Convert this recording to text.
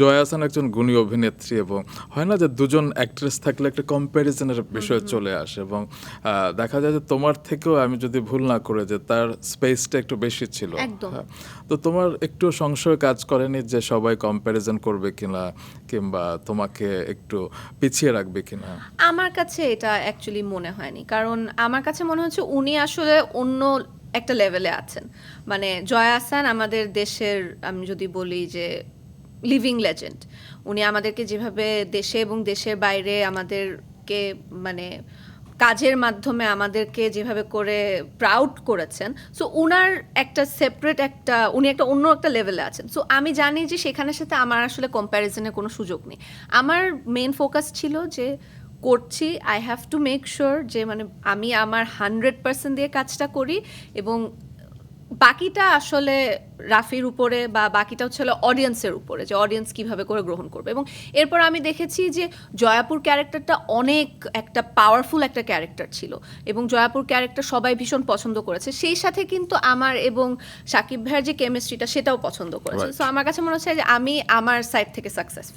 জয়া আহসান একজন গুণী অভিনেত্রী এবং হয় না যে দুজন অ্যাক্ট্রেস থাকলে একটা কম্প্যারিজনের বিষয় চলে আসে এবং দেখা যায় যে তোমার থেকেও আমি যদি ভুল না করে যে তার স্পেসটা একটু বেশি ছিল। একদম। হ্যাঁ, তো তোমার একটু সংশয় কাজ করেনি যে সবাই কম্প্যারিজন করবে কিনা কিংবা তোমাকে একটু পিছিয়ে রাখবে কিনা? আমার কাছে এটা অ্যাকচুয়ালি মনে হয়নি, কারণ আমার কাছে মনে হচ্ছে উনি আসলে অন্য একটা লেভেলে আছেন। মানে জয়া আহসান আমাদের দেশের, আমি যদি বলি যে লিভিং লেজেন্ড। উনি আমাদেরকে যেভাবে দেশে এবং দেশের বাইরে আমাদেরকে মানে কাজের মাধ্যমে আমাদেরকে যেভাবে করে প্রাউড করেছেন, সো উনার একটা সেপারেট একটা, উনি একটা অন্য একটা লেভেলে আছেন। সো আমি জানি যে সেখানের সাথে আমার আসলে কম্প্যারিজনের কোনো সুযোগ নেই। আমার মেইন ফোকাস ছিল যে করছি, I have to make sure যে মানে আমি আমার 100% দিয়ে কাজটা করি, এবং বাকিটা আসলে রাফির উপরে বা বাকিটা হচ্ছে অডিয়েন্সের উপরে, যে অডিয়েন্স কিভাবে করে গ্রহণ করবে। এবং এরপর আমি দেখেছি যে জয়াপুর ক্যারেক্টারটা অনেক একটা পাওয়ারফুল একটা ক্যারেক্টার ছিল, এবং জয়াপুর ক্যারেক্টার সবাই ভীষণ পছন্দ করেছে। সেই সাথে কিন্তু আমার এবং সাকিব ভাইয়ের যে কেমিস্ট্রিটা সেটাও পছন্দ করেছে। Right. সো আমার কাছে মনে হচ্ছে যে আমি আমার সাইড থেকে সাকসেস।